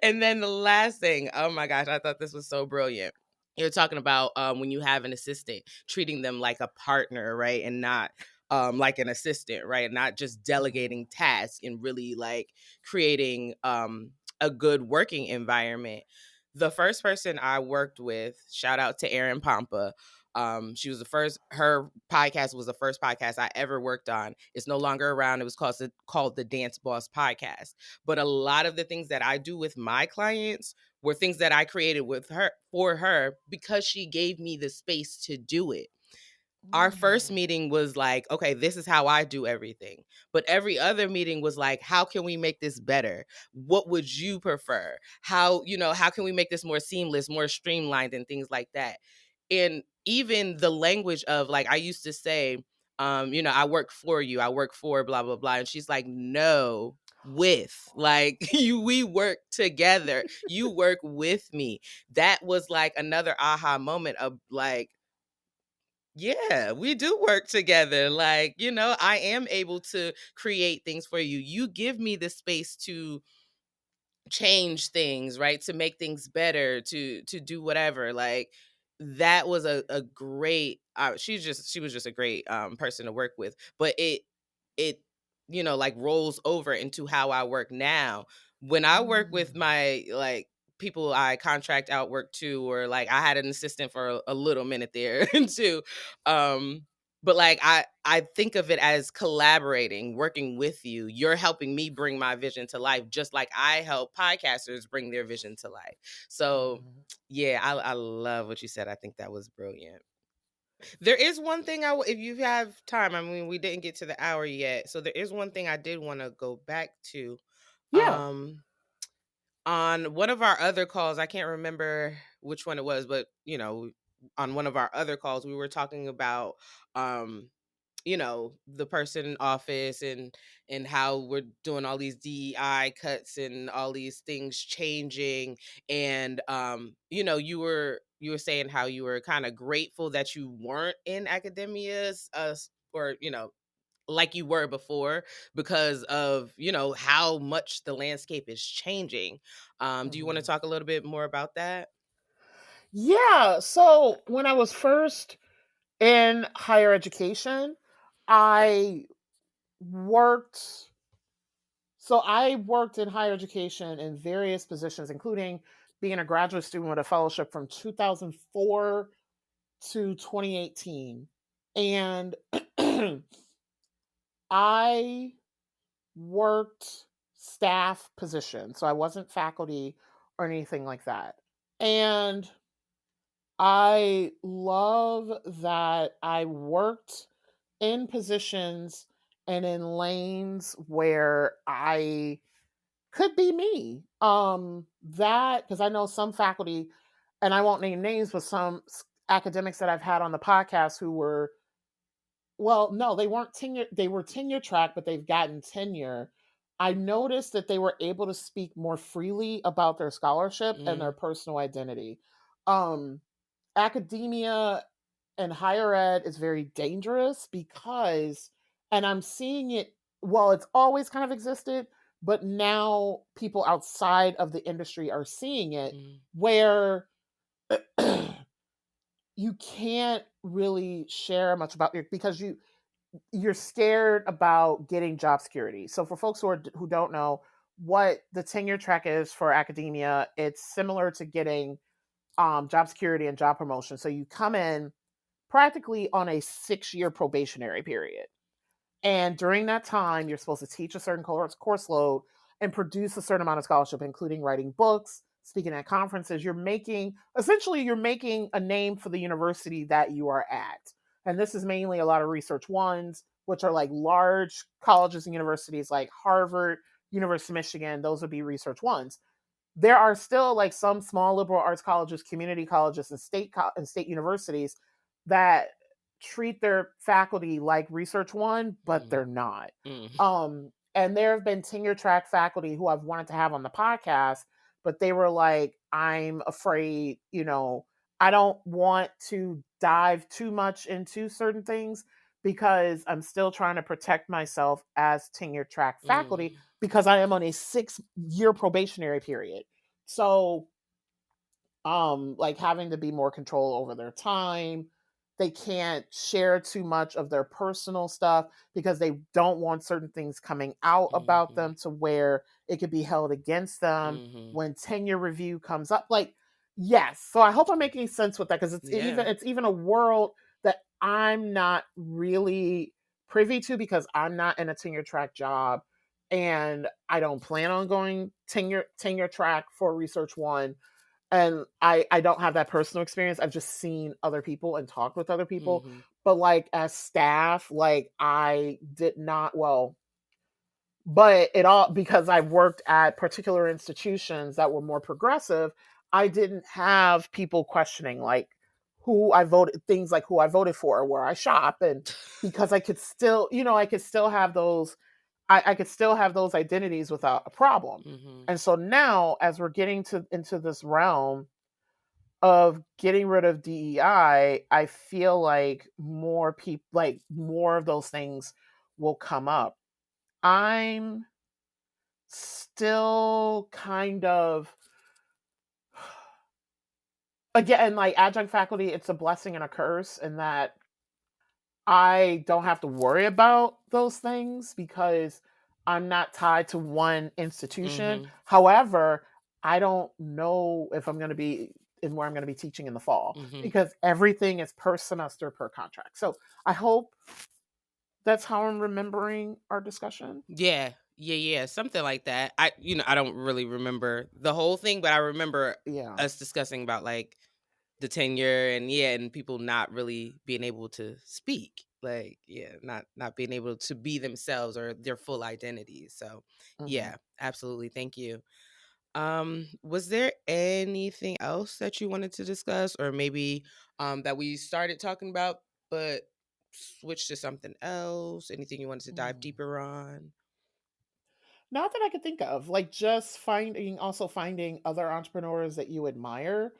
And then the last thing, oh my gosh, I thought this was so brilliant. You're talking about when you have an assistant, treating them like a partner, right? And not like an assistant, right? Not just delegating tasks, and really like creating a good working environment. The first person I worked with, shout out to Erin Pompa. She was her podcast was the first podcast I ever worked on. It's no longer around. It was called the Dance Boss Podcast. But a lot of the things that I do with my clients were things that I created with her for her because she gave me the space to do it. Our first meeting was like, okay, this is how I do everything. But every other meeting was like, how can we make this better? What would you prefer? How can we make this more seamless, more streamlined, and things like that? And even the language of, like, I used to say, I work for you, I work for blah, blah, blah. And she's like, no, with, like, we work together. You work with me. That was like another aha moment of like, yeah, we do work together. Like, I am able to create things for you. You give me the space to change things, right? To make things better, to do whatever. Like, that was a great she was just a great person to work with. But it like rolls over into how I work now. When I work with my like people I contract out work to, or like I had an assistant for a little minute there too. But like I think of it as collaborating, working with you. You're helping me bring my vision to life, just like I help podcasters bring their vision to life. So yeah, I love what you said. I think that was brilliant. There is one thing if you have time, I mean, we didn't get to the hour yet. So there is one thing I did want to go back to. Yeah. Um, on one of our other calls, I can't remember which one it was, but on one of our other calls, we were talking about the person in office, and how we're doing all these DEI cuts and all these things changing. And you were saying how you were kind of grateful that you weren't in academia, or like you were before, because of how much the landscape is changing. Do you want to talk a little bit more about that? Yeah. So when I was first in higher education, I worked. So I worked in higher education in various positions, including being a graduate student with a fellowship from 2004 to 2018. And I worked staff position. So I wasn't faculty or anything like that. And I love that I worked in positions and in lanes where I could be me. That because I know some faculty, and I won't name names, but some academics that I've had on the podcast who were, well, no, they weren't tenure. They were tenure track, but they've gotten tenure. I noticed that they were able to speak more freely about their scholarship and their Mm, personal identity. Um, Academia and higher ed is very dangerous because, and I'm seeing it, well, it's always kind of existed, but now people outside of the industry are seeing it mm, where you can't really share much about your, because you're scared about getting job security. So for folks who don't know what the tenure track is for academia, it's similar to getting job security and job promotion. So you come in practically on a 6-year probationary period. And during that time, you're supposed to teach a certain course load and produce a certain amount of scholarship, including writing books, speaking at conferences. You're making a name for the university that you are at. And this is mainly a lot of research ones, which are like large colleges and universities like Harvard, University of Michigan. Those would be research ones. There are still like some small liberal arts colleges, community colleges, and state universities that treat their faculty like research one, but mm, they're not. mm, And there have been tenure track faculty who I've wanted to have on the podcast, but they were like, I'm afraid, I don't want to dive too much into certain things because I'm still trying to protect myself as tenure track faculty mm, because I am on a 6-year probationary period. So like having to be more control over their time. They can't share too much of their personal stuff because they don't want certain things coming out about mhm, them to where it could be held against them mhm. when tenure review comes up. Like, yes. So I hope I'm making sense with that because Yeah. it's even a world that I'm not really privy to because I'm not in a tenure track job and I don't plan on going tenure track for research one, and I don't have that personal experience. I've just seen other people and talked with other people. Mhm, But like as staff, like I did not, well, but it all, because I worked at particular institutions that were more progressive, I didn't have people questioning like who I voted, things like who I voted for, where I shop, and because I could still, I could still have those, I could still have those identities without a problem. mhm, And so now, as we're getting to into this realm of getting rid of DEI, I feel like more people, like more of those things will come up. I'm still kind of, again, like adjunct faculty, it's a blessing and a curse in that I don't have to worry about those things because I'm not tied to one institution. mhm, However, I don't know if I'm going to be in where I'm going to be teaching in the fall mhm. because everything is per semester per contract. So I hope that's how I'm remembering our discussion. Yeah, yeah, yeah, something like that. I don't really remember the whole thing, but I remember Yeah. us discussing about like the tenure and yeah, and people not really being able to speak. Like, yeah, not being able to be themselves or their full identity. So, Hmm. yeah, absolutely. Thank you. Was there anything else that you wanted to discuss or maybe that we started talking about but switched to something else? Anything you wanted to dive Hmm. deeper on? Not that I could think of, like just finding other entrepreneurs that you admire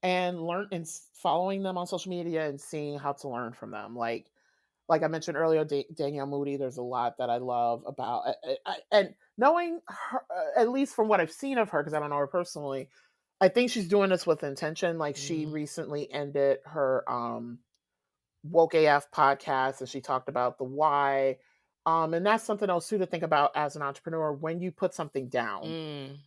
and learn and following them on social media and seeing how to learn from them. Like I mentioned earlier, Danielle Moody. There's a lot that I love about, and knowing her, at least from what I've seen of her, because I don't know her personally. I think she's doing this with intention. Like she Mm, recently ended her woke AF podcast and she talked about the why. And that's something else too to think about as an entrepreneur when you put something down,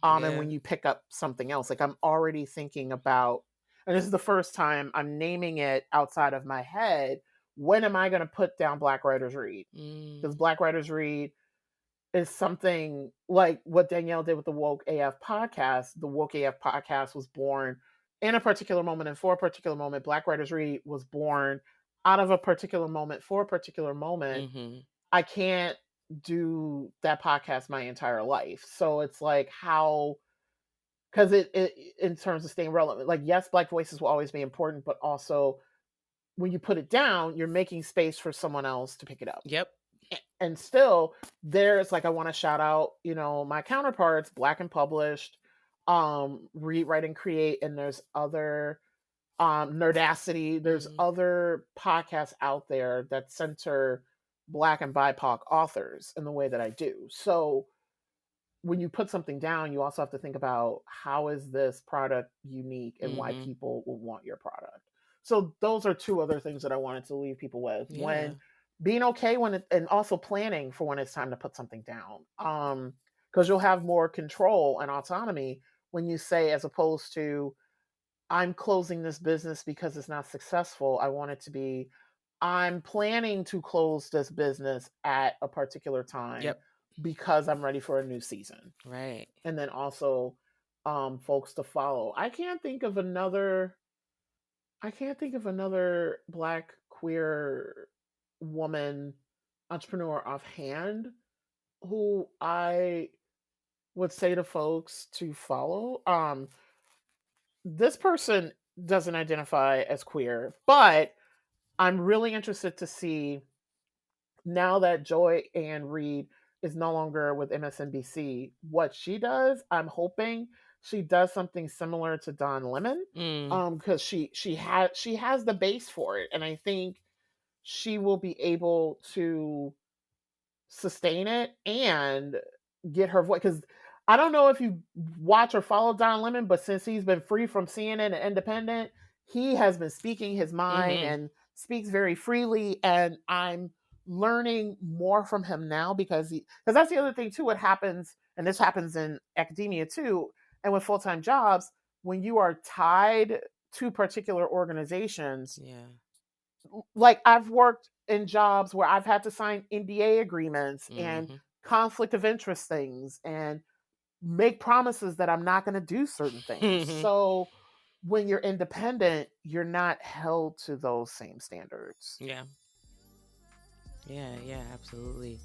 and yeah. when you pick up something else. Like I'm already thinking about, and this is the first time I'm naming it outside of my head. When am I going to put down Black Writers Read? Because Black Writers Read is something like what Danielle did with the Woke AF podcast. The Woke AF podcast was born in a particular moment and for a particular moment. Black Writers Read was born out of a particular moment for a particular moment. I can't do that podcast my entire life. So it's like how, because it in terms of staying relevant, like yes, Black voices will always be important, but also when you put it down, you're making space for someone else to pick it up. Yep. And still, there's like, I want to shout out, my counterparts, Black and Published, Read, Write, and Create, and there's other Nerdacity. There's other podcasts out there that center Black and BIPOC authors in the way that I do. So when you put something down, you also have to think about how is this product unique and why people will want your product. So those are two other things that I wanted to leave people with. Yeah. When being okay and also planning for when it's time to put something down. Because you'll have more control and autonomy when you say, as opposed to, I'm closing this business because it's not successful. I want it to be, I'm planning to close this business at a particular time because I'm ready for a new season. Right. And then also folks to follow. I can't think of another Black queer woman entrepreneur offhand who I would say to folks to follow. This person doesn't identify as queer, but I'm really interested to see, now that Joy Ann Reid is no longer with MSNBC, what she does. I'm hoping she does something similar to Don Lemon, because she has the base for it, and I think she will be able to sustain it and get her voice. Because I don't know if you watch or follow Don Lemon, but since he's been free from CNN and Independent, he has been speaking his mind and speaks very freely. And I'm learning more from him now because that's the other thing too. What happens, and this happens in academia too, and with full-time jobs, when you are tied to particular organizations. Like I've worked in jobs where I've had to sign NDA agreements and conflict of interest things and make promises that I'm not going to do certain things. So when you're independent, you're not held to those same standards. Yeah, absolutely.